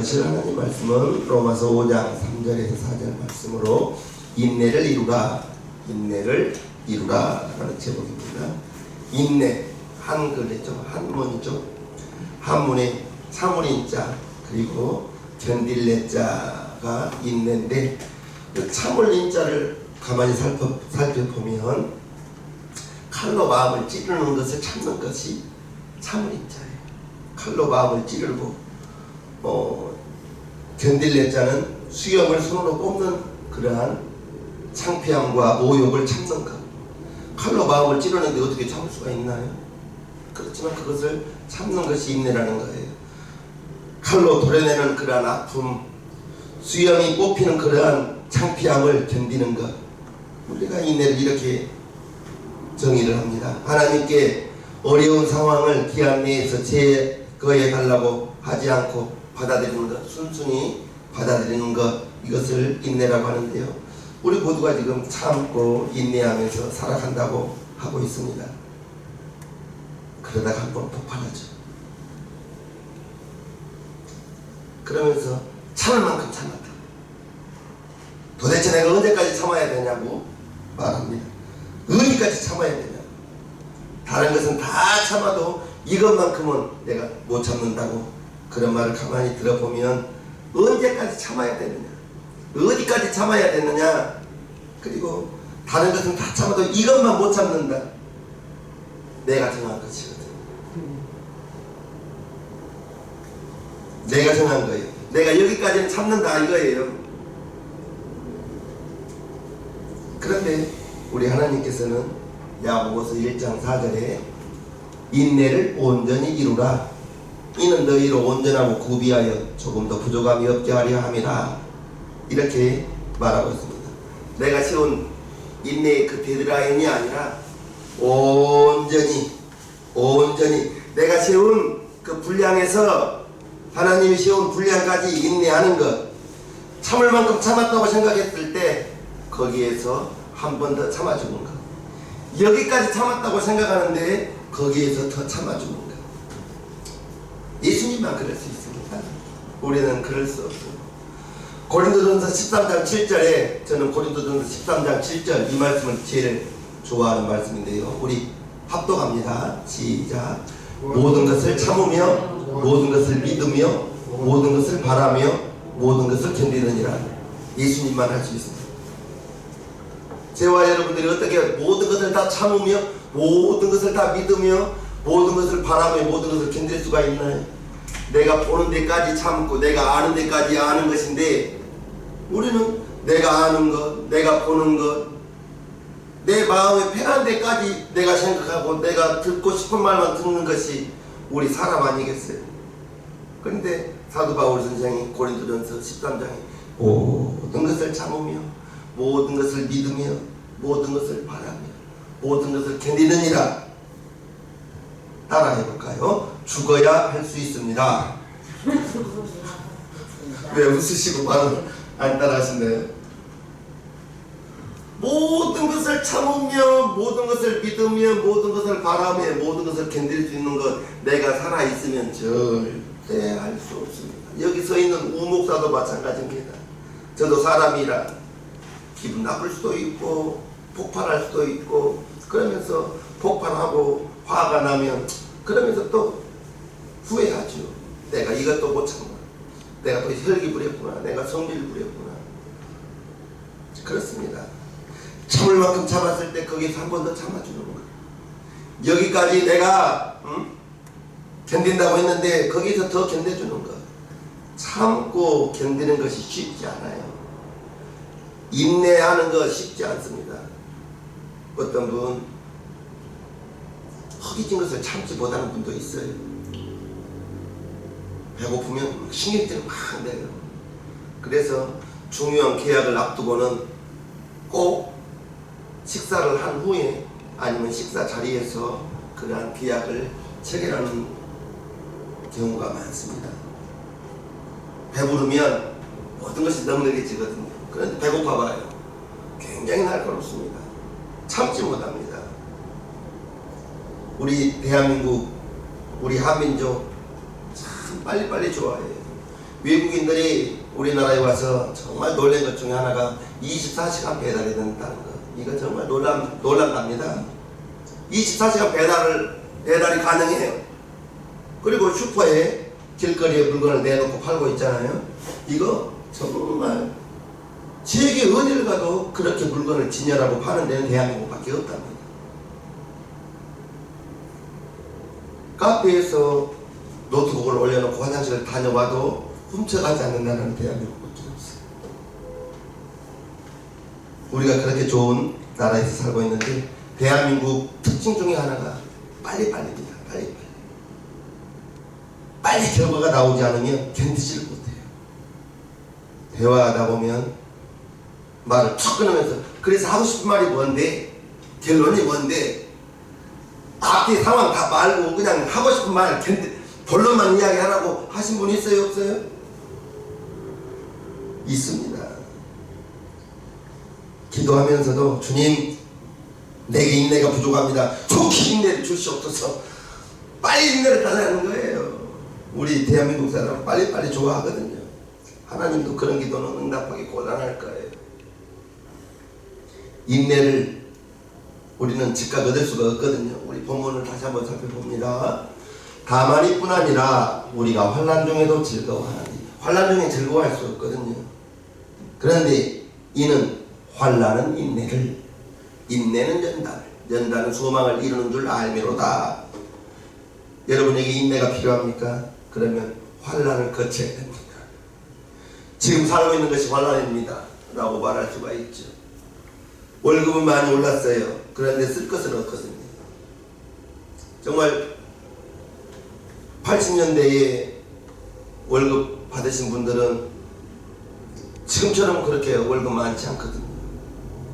하나님 말씀은 로마서 5장 3절에서 4절 말씀으로 인내를 이루라 라는 제목입니다. 인내, 한글이죠. 한문이죠. 한문에 참을인자 그리고 견딜래자가 인내인데 그 참을인자를 가만히 살펴보면 칼로 마음을 찌르는 것을 참는 것이 참을인자예요. 칼로 마음을 찌르고 견딜래자는 수염을 손으로 꼽는 그러한 창피함과 모욕을 참는 것. 칼로 마음을 찌르는데 어떻게 참을 수가 있나요? 그렇지만 그것을 참는 것이 인내라는 거예요. 칼로 도려내는 그러한 아픔, 수염이 뽑히는 그러한 창피함을 견디는 것. 우리가 인내를 이렇게 정의를 합니다. 하나님께 어려운 상황을 기한 내에서 제거해 달라고 하지 않고 받아들이는 것, 순순히 받아들이는 것, 이것을 인내라고 하는데요. 우리 모두가 지금 참고 인내하면서 살아간다고 하고 있습니다. 그러다가 한번 폭발하죠. 그러면서 참을 만큼 참았다. 도대체 내가 언제까지 참아야 되냐고 말합니다. 어디까지 참아야 되냐. 다른 것은 다 참아도 이것만큼은 내가 못 참는다고 그런 말을 가만히 들어보면 언제까지 참아야 되느냐, 어디까지 참아야 되느냐, 그리고 다른 것은 다 참아도 이것만 못 참는다. 내가 정한 것이거든. 내가 정한 거예요. 내가 여기까지는 참는다 이거예요. 그런데 우리 하나님께서는 야고보서 1장 4절에 인내를 온전히 이루라. 이는 너희로 온전하고 구비하여 조금 더 부족함이 없게 하려 함이라. 이렇게 말하고 있습니다. 내가 세운 인내의 그 데드라인이 아니라 온전히 내가 세운 그 분량에서 하나님이 세운 분량까지 인내하는 것, 참을 만큼 참았다고 생각했을 때 거기에서 한 번 더 참아주는 것, 여기까지 참았다고 생각하는데 거기에서 더 참아주는 것. 예수님만 그럴 수 있습니다. 우리는 그럴 수 없어요. 고린도전서 13장 7절에 저는 고린도전서 13장 7절 이 말씀을 제일 좋아하는 말씀인데요. 우리 합독합니다. 시작. 모든 것을 참으며 모든 것을 믿으며 모든 것을 바라며 모든 것을 견디느니라. 예수님만 할 수 있습니다. 저와 여러분들이 어떻게 모든 것을 다 참으며 모든 것을 다 믿으며 모든 것을 바라며 모든 것을 견딜 수가 있나요? 내가 보는 데까지 참고 내가 아는 데까지 아는 것인데 우리는 내가 아는 것, 내가 보는 것, 내 마음에 편한 데까지 내가 생각하고 내가 듣고 싶은 말만 듣는 것이 우리 사람 아니겠어요? 그런데 사도 바울 선생이 고린도전서 13장에 모든 것을 참으며 모든 것을 믿으며 모든 것을 바라며 모든 것을 견디느니라. 따라 해볼까요? 죽어야 할 수 있습니다. 왜 웃으시고 바로 안 따라 하신대요? 모든 것을 참으며 모든 것을 믿으며 모든 것을 바라며 모든 것을 견딜 수 있는 것, 내가 살아있으면 절대 할 수 없습니다. 여기 서 있는 우목사도 마찬가지입니다. 저도 사람이라 기분 나쁠 수도 있고 폭발할 수도 있고 그러면서 폭발하고 화가 나면 그러면서 또 후회하죠. 내가 이것도 못 참아. 내가 또 혈기 부렸구나. 내가 성질 부렸구나. 그렇습니다. 참을 만큼 참았을 때 거기서 한 번 더 참아주는 거예요. 여기까지 내가 견딘다고 했는데 거기서 더 견뎌주는 거. 참고 견디는 것이 쉽지 않아요. 인내하는 거 쉽지 않습니다. 어떤 분 허기진 것을 참지 못하는 분도 있어요. 배고프면 신경질을 막 내요. 그래서 중요한 계약을 앞두고는 꼭 식사를 한 후에 아니면 식사 자리에서 그러한 계약을 체결하는 경우가 많습니다. 배부르면 모든 것이 넉넉해지거든요. 그런데 배고파 봐요. 굉장히 날카롭습니다. 참지 못합니다. 우리 대한민국, 우리 한민족 참 빨리빨리 좋아해요. 외국인들이 우리나라에 와서 정말 놀란 것 중에 하나가 24시간 배달이 된다는 거. 이거 정말 놀랍답니다. 24시간 배달이 가능해요. 그리고 슈퍼에 길거리에 물건을 내놓고 팔고 있잖아요. 이거 정말 세계 어딜 가도 그렇게 물건을 진열하고 파는 데는 대한민국밖에 없답니다. 카페에서 노트북을 올려놓고 화장실을 다녀와도 훔쳐가지 않는 나라는 대한민국밖에 없어요. 우리가 그렇게 좋은 나라에서 살고 있는데 대한민국 특징 중에 하나가 빨리빨리입니다. 빨리 결과가 나오지 않으면 견디지를 못해요. 대화하다 보면 말을 툭 끊으면서 그래서 하고 싶은 말이 뭔데? 결론이 뭔데? 앞뒤 상황 다 말고 그냥 하고 싶은 말 본론만 이야기하라고 하신 분 있어요? 없어요? 있습니다. 기도하면서도 주님 내게 인내가 부족합니다. 좋게 인내를 주시옵소서. 빨리 인내를 달라는 거예요. 우리 대한민국 사람은 빨리빨리 좋아하거든요. 하나님도 그런 기도는 응답하기 곤란할 거예요. 인내를 우리는 즉각 얻을 수가 없거든요. 우리 본문을 다시 한번 살펴봅니다. 다만 이뿐 아니라 우리가 환난 중에도 즐거워하나니. 환난 중에 즐거워할 수 없거든요. 그런데 이는 환난은 인내를, 인내는 연단을, 연단은 소망을 이루는 줄 알미로다. 여러분에게 인내가 필요합니까? 그러면 환난을 거쳐야 됩니다. 지금 살고 있는 것이 환난입니다 라고 말할 수가 있죠. 월급은 많이 올랐어요. 그런데 쓸 것은 없거든요. 정말 80년대에 월급 받으신 분들은 지금처럼 그렇게 월급 많지 않거든요.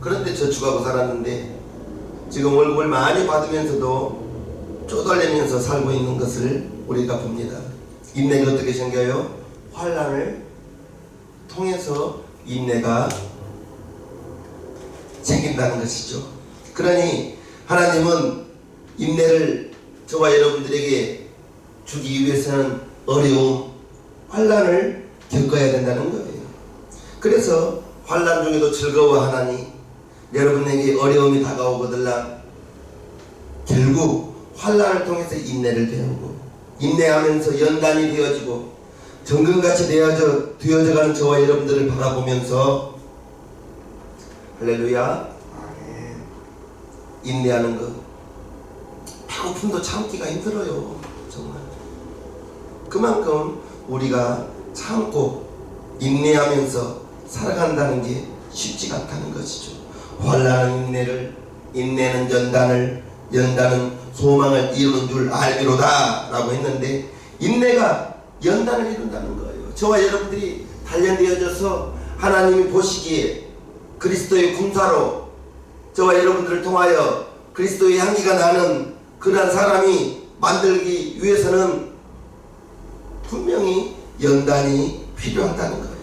그런데 저축하고 살았는데 지금 월급을 많이 받으면서도 쪼달리면서 살고 있는 것을 우리가 봅니다. 인내가 어떻게 생겨요? 환난을 통해서 인내가 생긴다는 것이죠. 그러니 하나님은 인내를 저와 여러분들에게 주기 위해서는 어려움, 환난을 겪어야 된다는 거예요. 그래서 환난 중에도 즐거워하나니 여러분에게 어려움이 다가오거들라 결국 환난을 통해서 인내를 배우고 인내하면서 연단이 되어지고 정금같이 되어져가는 저와 여러분들을 바라보면서 할렐루야 인내하는 것. 배고픔도 참기가 힘들어요. 정말 그만큼 우리가 참고 인내하면서 살아간다는 게 쉽지가 않다는 것이죠. 환난은 인내를, 인내는 연단을, 연단은 소망을 이루는 줄 알미로다 라고 했는데 인내가 연단을 이룬다는 거예요. 저와 여러분들이 단련되어져서 하나님이 보시기에 그리스도의 군사로 저와 여러분들을 통하여 그리스도의 향기가 나는 그러한 사람이 만들기 위해서는 분명히 연단이 필요하다는 거예요.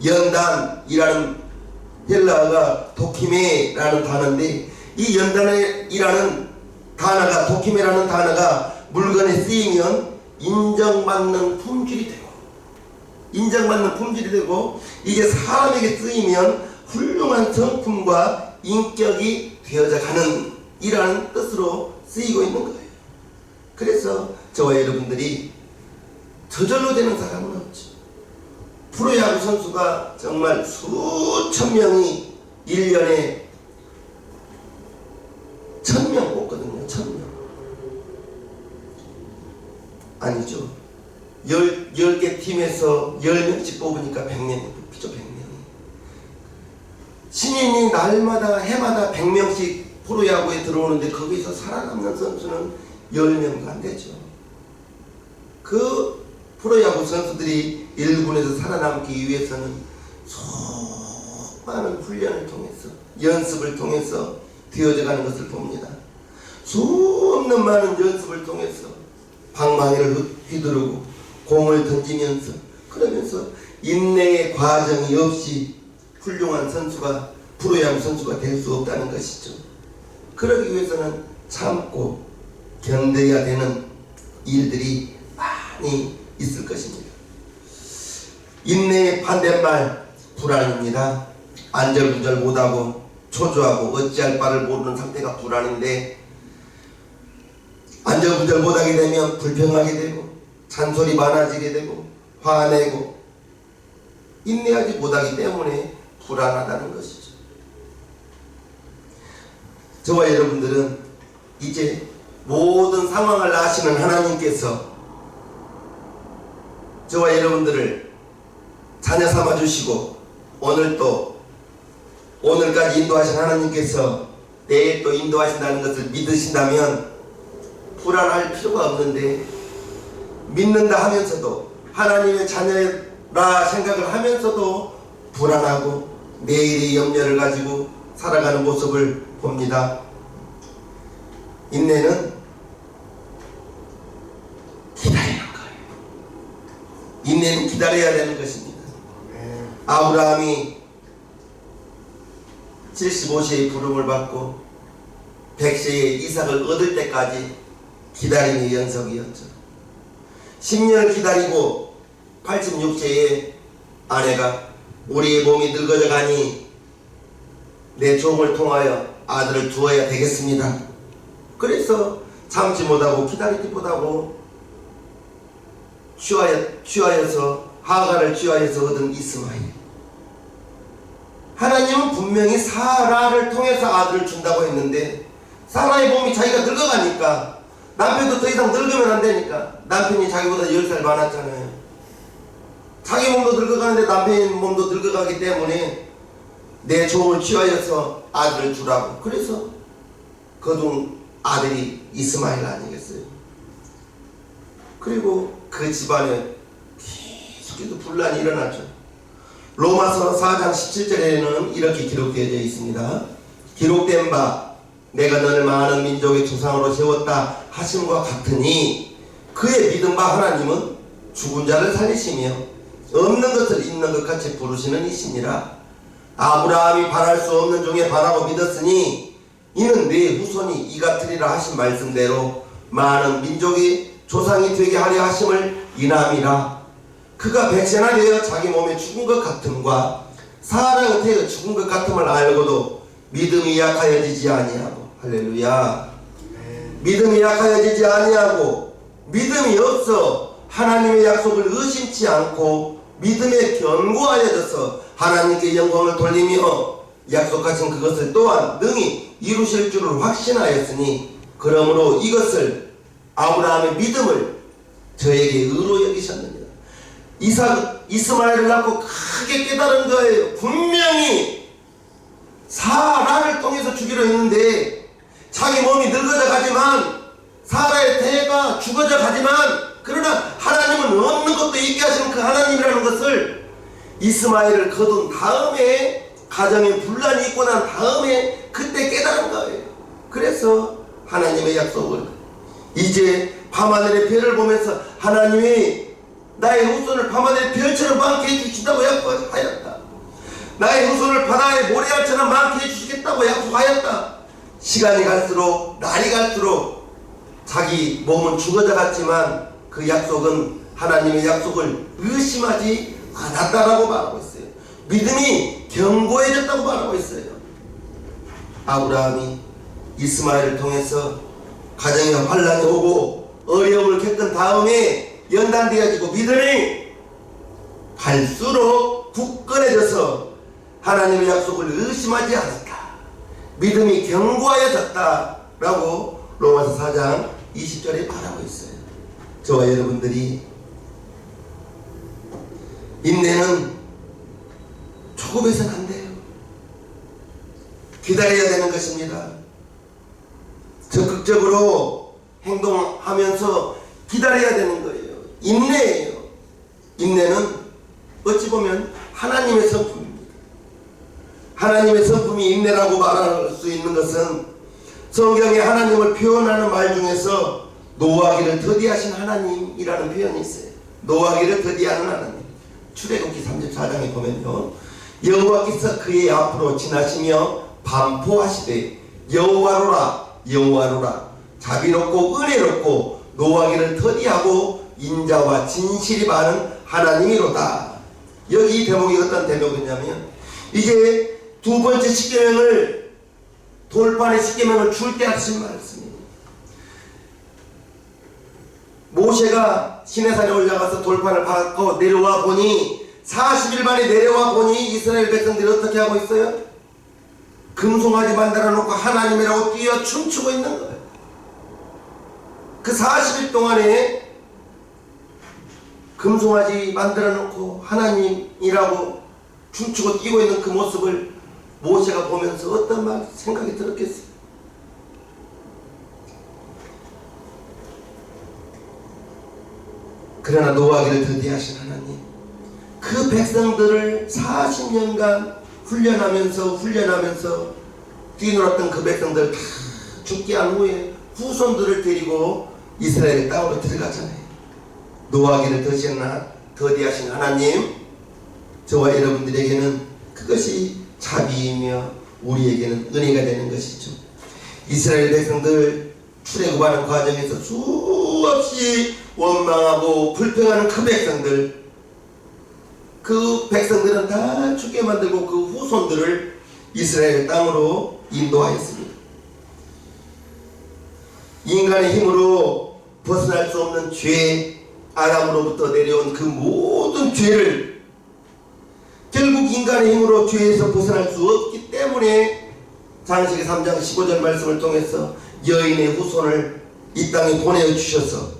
연단이라는 헬라어가 도키메라는 단어인데 이 연단이라는 단어가 도키메라는 단어가 물건에 쓰이면 인정받는 품질이 되고 이게 사람에게 쓰이면 훌륭한 성품과 인격이 되어져 가는 이라는 뜻으로 쓰이고 있는 거예요. 그래서 저와 여러분들이 저절로 되는 사람은 없죠. 프로야구 선수가 정말 수천 명이 1년에 1000명 뽑거든요. 1000명. 아니죠. 10개 팀에서 10명씩 뽑으니까 100명이 뽑히죠. 100명이. 신인이 날마다 해마다 100명씩 프로야구에 들어오는데 거기서 살아남는 선수는 10명도 안 되죠. 그 프로야구 선수들이 1군에서 살아남기 위해서는 수많은 훈련을 통해서 연습을 통해서 되어져가는 것을 봅니다. 수없는 많은 연습을 통해서 방망이를 휘두르고 공을 던지면서 그러면서 인내의 과정이 없이 훌륭한 선수가 프로야구 선수가 될 수 없다는 것이죠. 그러기 위해서는 참고 견뎌야 되는 일들이 많이 있을 것입니다. 인내의 반대말 불안입니다. 안절부절 못하고 초조하고 어찌할 바를 모르는 상태가 불안인데, 안절부절 못하게 되면 불평하게 되고 잔소리 많아지게 되고 화내고 인내하지 못하기 때문에 불안하다는 것이죠. 저와 여러분들은 이제 모든 상황을 아시는 하나님께서 저와 여러분들을 자녀 삼아주시고 오늘까지 인도하신 하나님께서 내일 또 인도하신다는 것을 믿으신다면 불안할 필요가 없는데, 믿는다 하면서도 하나님의 자녀라 생각을 하면서도 불안하고 내일의 염려를 가지고 살아가는 모습을 봅니다. 인내는 기다리는 거예요. 인내는 기다려야 되는 것입니다. 아브라함이 75세의 부름을 받고 100세의 이삭을 얻을 때까지 기다림의 연속이었죠. 10년을 기다리고 86세의 아내가 우리의 몸이 늙어져 가니 내 종을 통하여 아들을 두어야 되겠습니다. 그래서 참지 못하고 기다리지 못하고 취하여서 하가를 취하여서 얻은 이스마엘. 하나님은 분명히 사라를 통해서 아들을 준다고 했는데, 사라의 몸이 자기가 늙어가니까, 남편도 더 이상 늙으면 안 되니까, 남편이 자기보다 10살 많았잖아요. 자기 몸도 늙어가는데 남편 몸도 늙어가기 때문에 내 종을 취하여서 아들을 주라고. 그래서 거둔 아들이 이스마엘 아니겠어요? 그리고 그 집안에 계속해서 분란이 일어나죠. 로마서 4장 17절에는 이렇게 기록되어져 있습니다. 기록된 바 내가 너를 많은 민족의 조상으로 세웠다 하심과 같으니, 그의 믿은 바 하나님은 죽은 자를 살리시며 없는 것을 있는 것 같이 부르시는 이시니라. 아브라함이 바랄 수 없는 중에 바라고 믿었으니 이는 내 후손이 이 같으리라 하신 말씀대로 많은 민족의 조상이 되게 하려 하심을 인함이라. 그가 백세나 되어 자기 몸에 죽은 것 같음과 사라가 되어 죽은 것 같음을 알고도 믿음이 약하여지지 아니하고, 할렐루야, 믿음이 약하여지지 아니하고 믿음이 없어 하나님의 약속을 의심치 않고 믿음에 견고하여져서 하나님께 영광을 돌리며 약속하신 그것을 또한 능히 이루실 줄을 확신하였으니, 그러므로 이것을 아브라함의 믿음을 저에게 의로 여기셨느니라. 이스마엘을 낳고 크게 깨달은 거예요. 분명히 사라를 통해서 주기로 했는데 자기 몸이 늙어져 가지만, 사라의 태가 죽어져 가지만, 그러나 하나님은 없는 것도 있게 하시는 그 하나님이라는 것을 이스마엘을 거둔 다음에, 가정에 분란이 있고 난 다음에 그때 깨달은 거예요. 그래서 하나님의 약속을, 이제 밤하늘의 별을 보면서 하나님이 나의 후손을 밤하늘의 별처럼 많게 해주신다고 약속하였다. 나의 후손을 바다의 모래알처럼 많게 해주시겠다고 약속하였다. 시간이 갈수록, 날이 갈수록 자기 몸은 죽어져 갔지만 그 약속은, 하나님의 약속을 의심하지 않았다라고 말하고 있어요. 믿음이 견고해졌다고 말하고 있어요. 아브라함이 이스마엘을 통해서 가정에 환란이 오고 어려움을 겪은 다음에 연단되어지고 믿음이 갈수록 굳건해져서 하나님의 약속을 의심하지 않았다. 믿음이 견고하여졌다 라고 로마서 4장 20절에 말하고 있어요. 저와 여러분들이 인내는 조급해서는 안 돼요. 기다려야 되는 것입니다. 적극적으로 행동하면서 기다려야 되는 거예요. 인내예요. 인내는 어찌 보면 하나님의 성품입니다. 하나님의 성품이 인내라고 말할 수 있는 것은 성경에 하나님을 표현하는 말 중에서 노하기를 더디하신 하나님이라는 표현이 있어요. 노하기를 더디하는 하나님. 출애굽기 34장에 보면요, 여호와께서 그의 앞으로 지나시며 반포하시되 여호와로라 여호와로라 자비롭고 은혜롭고 노하기를 더디하고 인자와 진실이 많은 하나님이로다. 오늘 이 대목이 어떤 대목이냐면, 이제 두 번째 십계명을, 돌판의 십계명을 줄 때 하신 말씀입니다. 모세가 시내산에 올라가서 돌판을 받고 내려와 보니, 40일 만에 내려와 보니 이스라엘 백성들이 어떻게 하고 있어요? 금송아지 만들어 놓고 하나님이라고 뛰어 춤추고 있는 거예요. 그 40일 동안에 금송아지 만들어 놓고 하나님이라고 춤추고 뛰고 있는 그 모습을 모세가 보면서 어떤 생각이 들었겠어요? 그러나 노하기를 더디하신 하나님, 그 백성들을 40년간 훈련하면서 뛰놀았던 그 백성들 다 죽게 한 후에 후손들을 데리고 이스라엘 땅으로 들어가잖아요. 노하기를 더디하신 하나님, 저와 여러분들에게는 그것이 자비이며 우리에게는 은혜가 되는 것이죠. 이스라엘 백성들 출애굽하는 과정에서 수없이 원망하고 불평하는 그 백성들은 다 죽게 만들고 그 후손들을 이스라엘 땅으로 인도하였습니다. 인간의 힘으로 벗어날 수 없는 죄, 아담으로부터 내려온 그 모든 죄를 결국 인간의 힘으로 죄에서 벗어날 수 없기 때문에 창세기 3장 15절 말씀을 통해서 여인의 후손을 이 땅에 보내주셔서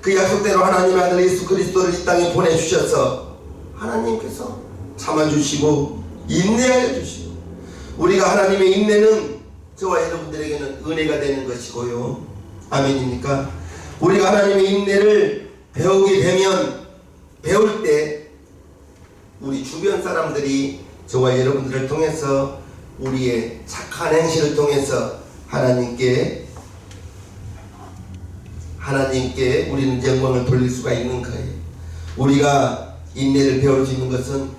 그 약속대로 하나님의 아들 예수 그리스도를 이 땅에 보내주셔서 하나님께서 참아주시고 인내하여 주시고, 우리가 하나님의 인내는 저와 여러분들에게는 은혜가 되는 것이고요. 아멘입니까? 우리가 하나님의 인내를 배우게 되면, 배울 때 우리 주변 사람들이 저와 여러분들을 통해서 우리의 착한 행실을 통해서 하나님께 우리는 영광을 돌릴 수가 있는 거예요. 우리가 인내를 배울 수 있는 것은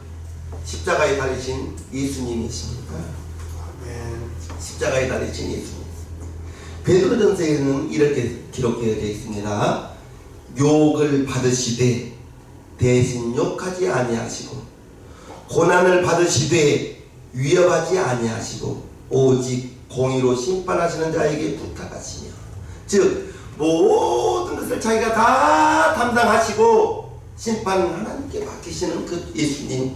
십자가에 달리신 예수님이십니다. 십자가에 달리신 예수님. 베드로전서에는 이렇게 기록되어 있습니다. 욕을 받으시되 대신 욕하지 아니하시고, 고난을 받으시되 위협하지 아니하시고, 오직 공의로 심판하시는 자에게 부탁하시며, 즉 모든 것을 자기가 다 담당하시고 심판은 하나님께 맡기시는 그 예수님.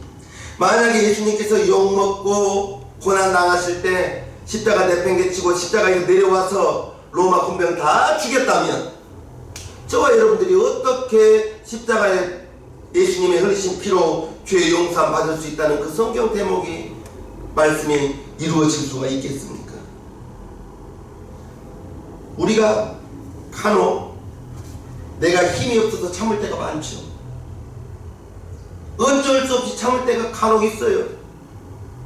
만약에 예수님께서 욕먹고 고난당하실 때 십자가 내팽개치고 십자가에서 내려와서 로마 군병 다 죽였다면, 저와 여러분들이 어떻게 십자가에 예수님의 흘리신 피로 죄 용서 받을 수 있다는 그 성경 대목이 말씀이 이루어질 수가 있겠습니까? 우리가 간혹 내가 힘이 없어서 참을 때가 많죠. 어쩔 수 없이 참을 때가 간혹 있어요.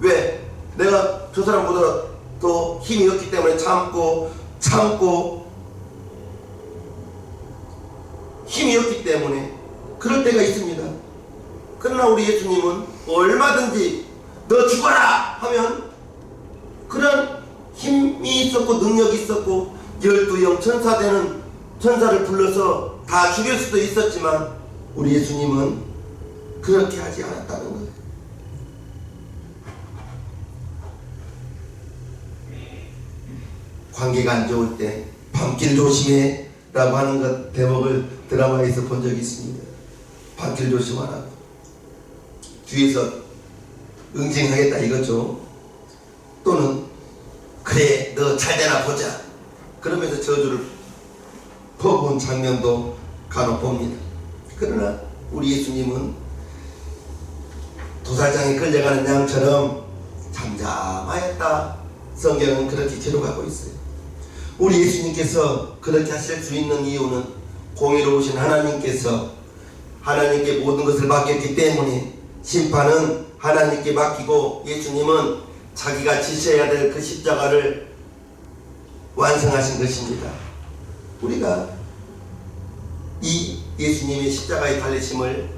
왜? 내가 저 사람보다 더 힘이 없기 때문에 참고 힘이 없기 때문에 그럴 때가 있습니다. 그러나 우리 예수님은 얼마든지 너 죽어라 하면 그런 힘이 있었고 능력이 있었고 12영 천사 되는 천사를 불러서 다 죽일 수도 있었지만, 우리 예수님은 그렇게 하지 않았다는 거예요. 관계가 안 좋을 때 밤길 조심해 라고 하는 것 대목을 드라마에서 본 적이 있습니다. 밤길 조심하라고. 뒤에서 응징하겠다 이거죠. 또는 그래 너 잘되나 보자 그러면서 저주를 퍼부은 장면도 간혹 봅니다. 그러나 우리 예수님은 도살장에 끌려가는 양처럼 잠잠하였다. 성경은 그렇게 기록하고 있어요. 우리 예수님께서 그렇게 하실 수 있는 이유는 공의로우신 하나님께서 하나님께 모든 것을 맡겼기 때문에 심판은 하나님께 맡기고, 예수님은 자기가 지셔야 될 그 십자가를 완성하신 것입니다. 우리가 이 예수님의 십자가의 달리심을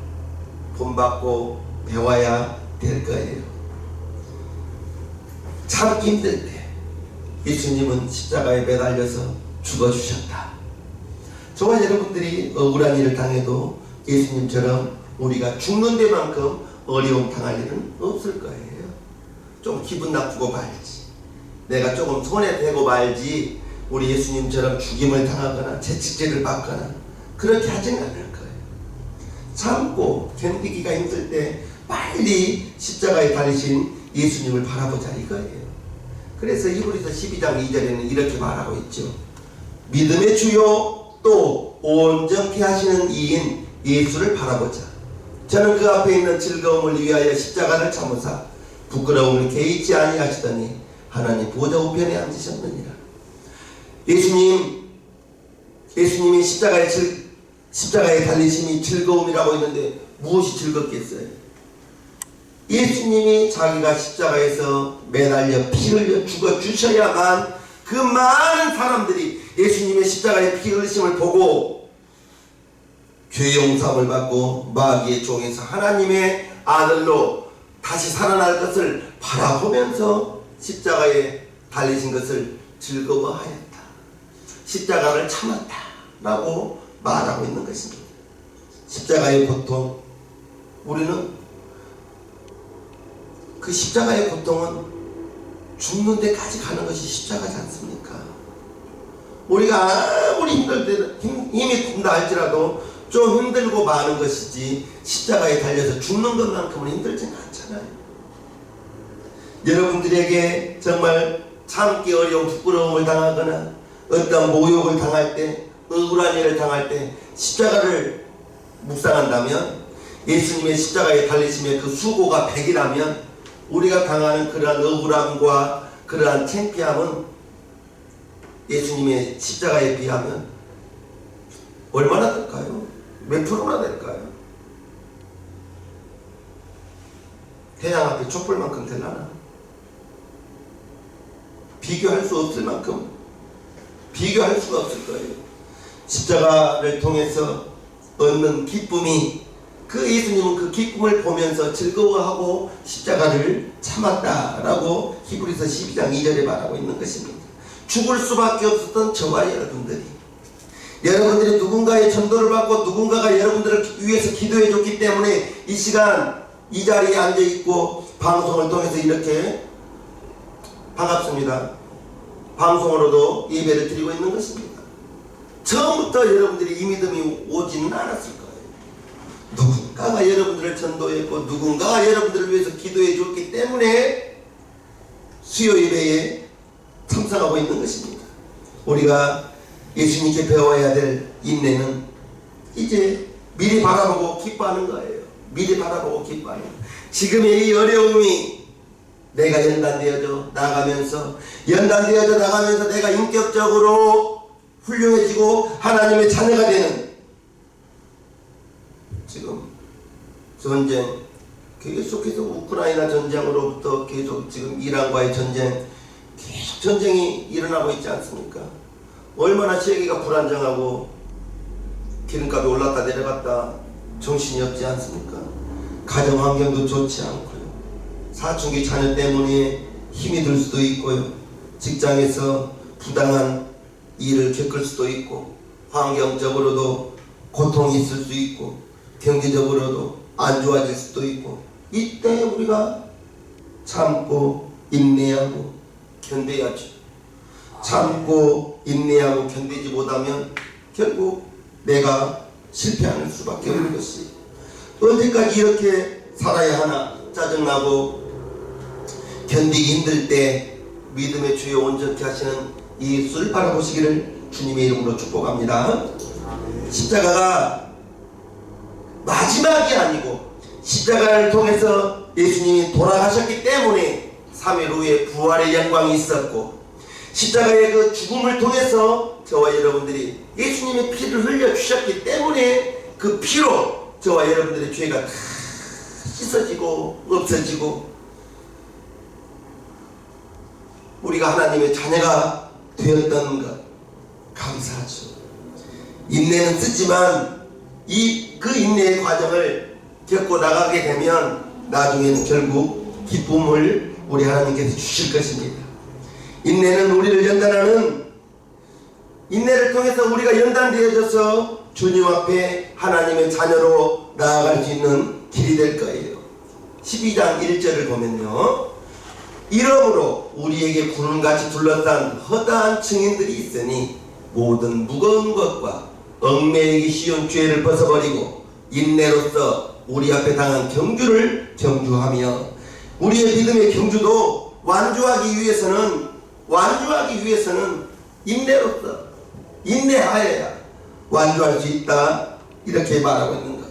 본받고 배워야 될 거예요. 참기 힘들 때 예수님은 십자가에 매달려서 죽어주셨다. 저와 여러분들이 억울한 일을 당해도 예수님처럼 우리가 죽는 데만큼 어려움 당할 일은 없을 거예요. 좀 기분 나쁘고 말지, 내가 조금 손해되고 말지, 우리 예수님처럼 죽임을 당하거나 채찍질을 받거나 그렇게 하지는 않을 거예요. 참고 견디기가 힘들 때 빨리 십자가에 달리신 예수님을 바라보자 이거예요. 그래서 히브리서 12장 2절에는 이렇게 말하고 있죠. 믿음의 주요 또 온전케 하시는 이인 예수를 바라보자. 저는 그 앞에 있는 즐거움을 위하여 십자가를 참으사 부끄러움을 개의치 아니하시더니 하나님 보좌 우편에 앉으셨느니라. 예수님이 십자가에 달리심이 즐거움이라고 했는데 무엇이 즐겁겠어요? 예수님이 자기가 십자가에서 매달려 피 흘려 죽어 주셔야만 그 많은 사람들이 예수님의 십자가의 피 흘리심을 보고 죄 용서함을 받고 마귀의 종에서 하나님의 아들로 다시 살아날 것을 바라보면서 십자가에 달리신 것을 즐거워하였다. 십자가를 참았다 라고 말하고 있는 것입니다. 십자가의 고통, 우리는 그 십자가의 고통은 죽는 데까지 가는 것이 십자가지 않습니까? 우리가 아무리 힘이 든다 할지라도 좀 힘들고 마는 것이지 십자가에 달려서 죽는 것만큼은 힘들지는 않잖아요. 여러분들에게 정말 참기 어려운 부끄러움을 당하거나 어떤 모욕을 당할 때, 억울한 일을 당할 때 십자가를 묵상한다면, 예수님의 십자가에 달리심의 그 수고가 100이라면 우리가 당하는 그러한 억울함과 그러한 창피함은 예수님의 십자가에 비하면 얼마나 될까요? 몇 프로나 될까요? 태양 앞에 촛불만큼 될라나? 비교할 수 없을 만큼 비교할 수가 없을 거예요. 십자가를 통해서 얻는 기쁨이, 그 예수님은 그 기쁨을 보면서 즐거워하고 십자가를 참았다라고 히브리서 12장 2절에 말하고 있는 것입니다. 죽을 수밖에 없었던 저와 여러분들이 누군가의 전도를 받고 누군가가 여러분들을 위해서 기도해 줬기 때문에 이 시간 이 자리에 앉아 있고 방송을 통해서 이렇게 반갑습니다. 방송으로도 예배를 드리고 있는 것입니다. 처음부터 여러분들이 이 믿음이 오지는 않았을 거예요. 누군가가 여러분들을 전도했고 누군가가 여러분들을 위해서 기도해 줬기 때문에 수요 예배에 참석하고 있는 것입니다. 우리가 예수님께 배워야 될 인내는 이제 미리 바라보고 기뻐하는 거예요. 미리 바라보고 기뻐하는 거예요. 지금의 이 어려움이 내가 연단되어져 나가면서 내가 인격적으로 훌륭해지고 하나님의 자녀가 되는, 지금 전쟁 계속해서 우크라이나 전쟁으로부터 계속 지금 이란과의 전쟁, 계속 전쟁이 일어나고 있지 않습니까? 얼마나 세계가 불안정하고 기름값이 올랐다 내려갔다 정신이 없지 않습니까? 가정 환경도 좋지 않고요. 사춘기 자녀 때문에 힘이 들 수도 있고요. 직장에서 부당한 일을 겪을 수도 있고, 환경적으로도 고통이 있을 수 있고, 경제적으로도 안 좋아질 수도 있고, 이때 우리가 참고 인내하고 견뎌야죠. 참고 인내하고 견디지 못하면 결국 내가 실패하는 수밖에 없는 것이, 언제까지 이렇게 살아야 하나 짜증나고 견디기 힘들 때 믿음의 주여 온전케 하시는 예수를 바라보시기를 주님의 이름으로 축복합니다. 십자가가 마지막이 아니고 십자가를 통해서 예수님이 돌아가셨기 때문에 3일 후에 부활의 영광이 있었고, 십자가의 그 죽음을 통해서 저와 여러분들이 예수님의 피를 흘려 주셨기 때문에 그 피로 저와 여러분들의 죄가 다 씻어지고 없어지고 우리가 하나님의 자녀가 되었던 것 감사하죠. 인내는 쓰지만 그 인내의 과정을 겪고 나가게 되면 나중에는 결국 기쁨을 우리 하나님께서 주실 것입니다. 인내는 우리를 연단하는, 인내를 통해서 우리가 연단되어져서 주님 앞에 하나님의 자녀로 나아갈 수 있는 길이 될 거예요. 12장 1절을 보면요, 이러므로 우리에게 구름같이 둘러싼 허다한 증인들이 있으니 모든 무거운 것과 얽매이기 쉬운 죄를 벗어버리고 인내로써 우리 앞에 당한 경주를 경주하며, 우리의 믿음의 경주도 완주하기 위해서는 인내로써, 인내하여야 완주할 수 있다, 이렇게 말하고 있는 거예요.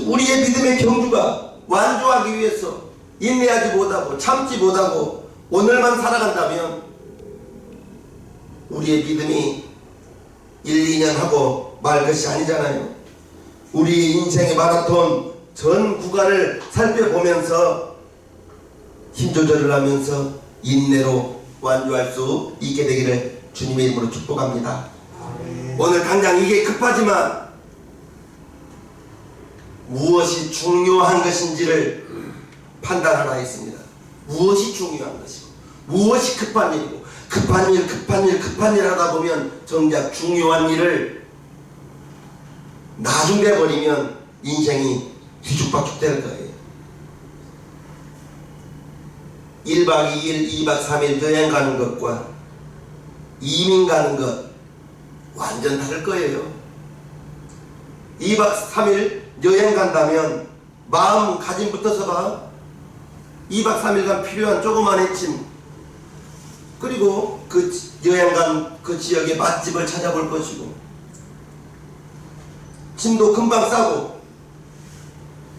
우리의 믿음의 경주가 완주하기 위해서 인내하지 못하고 참지 못하고 오늘만 살아간다면 우리의 믿음이 1, 2년 하고 말 것이 아니잖아요. 우리 인생의 마라톤 전 구간을 살펴보면서 힘 조절을 하면서 인내로 완주할 수 있게 되기를 주님의 이름으로 축복합니다. 오늘 당장 이게 급하지만 무엇이 중요한 것인지를 판단하라 했습니다. 무엇이 중요한 것이고 무엇이 급한 일이고, 급한 일 하다 보면 정작 중요한 일을 나중돼 버리면 인생이 뒤죽박죽 될 거예요. 1박 2일, 2박 3일 여행 가는 것과 이민 가는 것 완전 다를 거예요. 2박 3일 여행 간다면 마음가짐부터 봐. 2박 3일간 필요한 조그마한 짐, 그리고 그 여행 간 그 지역의 맛집을 찾아볼 것이고, 짐도 금방 싸고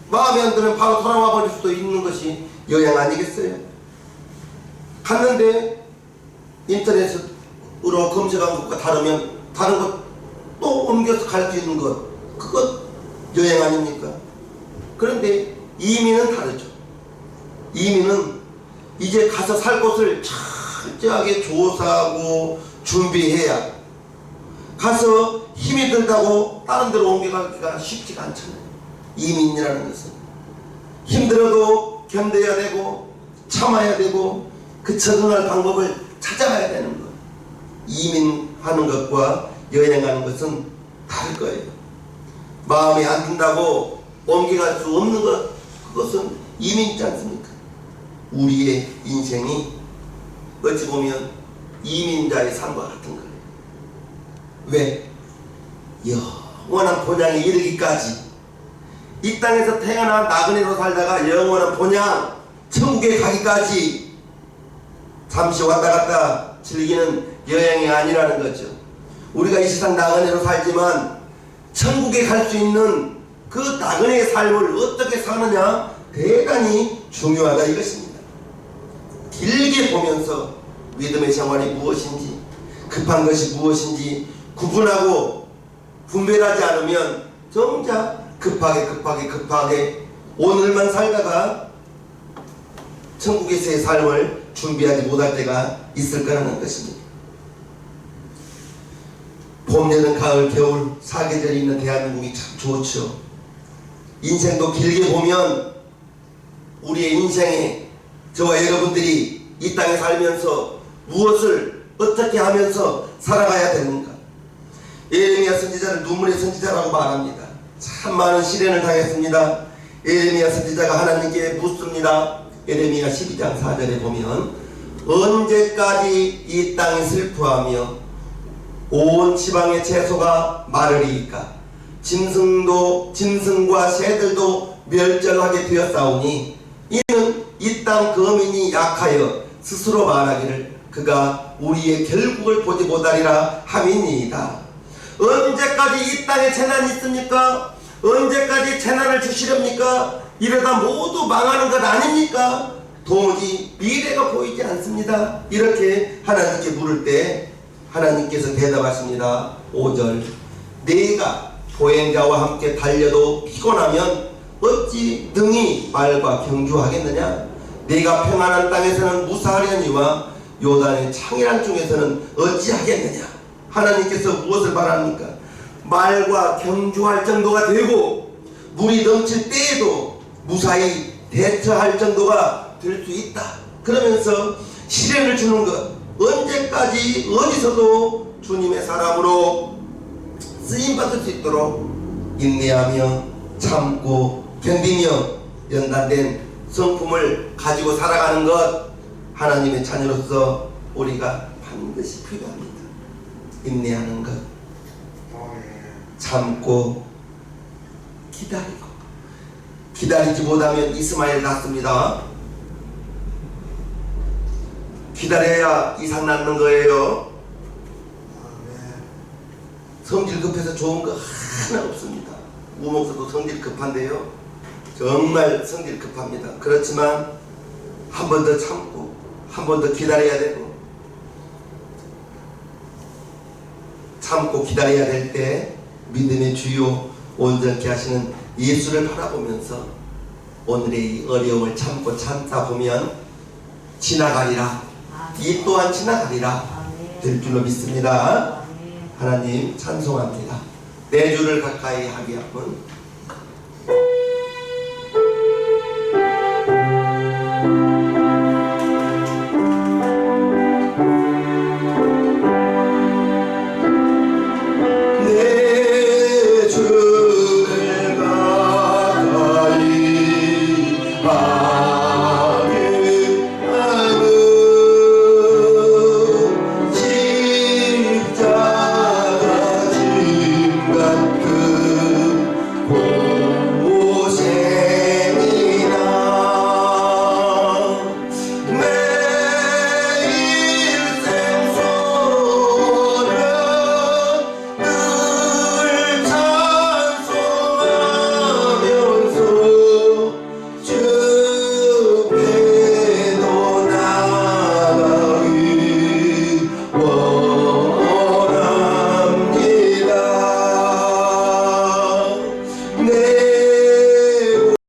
마음에 안 들면 바로 돌아와 버릴 수도 있는 것이 여행 아니겠어요? 갔는데 인터넷으로 검색한 것과 다르면 다른 것 또 옮겨서 갈 수 있는 것, 그것 여행 아닙니까? 그런데 이민은 다르죠. 이민은 이제 가서 살 곳을 철저하게 조사하고 준비해야, 가서 힘이 들다고 다른 데로 옮겨가기가 쉽지가 않잖아요. 이민이라는 것은 힘들어도 견뎌야 되고 참아야 되고 그 적응할 방법을 찾아가야 되는 것. 이민하는 것과 여행하는 것은 다를 거예요. 마음에 안 든다고 옮겨갈 수 없는 것, 그것은 이민이지 않습니까? 우리의 인생이 어찌 보면 이민자의 삶과 같은 거예요. 왜? 영원한 본향에 이르기까지, 이 땅에서 태어난 나그네로 살다가 영원한 본향 천국에 가기까지 잠시 왔다 갔다 즐기는 여행이 아니라는 거죠. 우리가 이 세상 나그네로 살지만 천국에 갈 수 있는 그 나그네의 삶을 어떻게 사느냐 대단히 중요하다 이것입니다. 길게 보면서 믿음의 생활이 무엇인지, 급한 것이 무엇인지 구분하고 분별하지 않으면 정작 급하게 오늘만 살다가 천국에서의 삶을 준비하지 못할 때가 있을 거라는 것입니다. 봄, 여름, 가을, 겨울 사계절이 있는 대한민국이 참 좋죠. 인생도 길게 보면 우리의 인생에 저와 여러분들이 이 땅에 살면서 무엇을 어떻게 하면서 살아가야 되는가. 예레미야 선지자를 눈물의 선지자라고 말합니다. 참 많은 시련을 당했습니다. 예레미야 선지자가 하나님께 묻습니다. 예레미야 12장 4절에 보면 언제까지 이 땅이 슬퍼하며 온 지방의 채소가 마르리이까, 짐승과 새들도 멸절하게 되었사오니 이는 이 땅 거민이 약하여 스스로 말하기를 그가 우리의 결국을 보지 못하리라 함이니이다. 언제까지 이 땅에 재난이 있습니까? 언제까지 재난을 주시렵니까? 이러다 모두 망하는 것 아닙니까? 도무지 미래가 보이지 않습니다. 이렇게 하나님께 물을 때 하나님께서 대답하십니다. 5절, 내가 보행자와 함께 달려도 피곤하면 어찌 능히 말과 경주하겠느냐? 내가 평안한 땅에서는 무사하려니와 요단의 창이란 중에서는 어찌하겠느냐? 하나님께서 무엇을 말합니까? 말과 경주할 정도가 되고 물이 넘칠 때에도 무사히 대처할 정도가 될 수 있다. 그러면서 시련을 주는 것, 언제까지 어디서도 주님의 사람으로 쓰임받을 수 있도록 인내하며 참고 견디며 연단된 성품을 가지고 살아가는 것, 하나님의 자녀로서 우리가 반드시 필요합니다. 인내하는 것, 참고 기다리고, 기다리지 못하면 이스마엘 낳습니다. 기다려야 이삭 낳는 거예요. 성질 급해서 좋은 거 하나 없습니다. 우목사도 성질 급한데요, 정말 성질 급합니다. 그렇지만 한 번 더 참고 한 번 더 기다려야 되고, 참고 기다려야 될 때 믿음의 주요 온전케 하시는 예수를 바라보면서 오늘의 이 어려움을 참고 참다 보면 지나가리라, 이 또한 지나가리라 될 줄로 믿습니다. 하나님 찬송합니다. 내 주를 가까이 하게 하면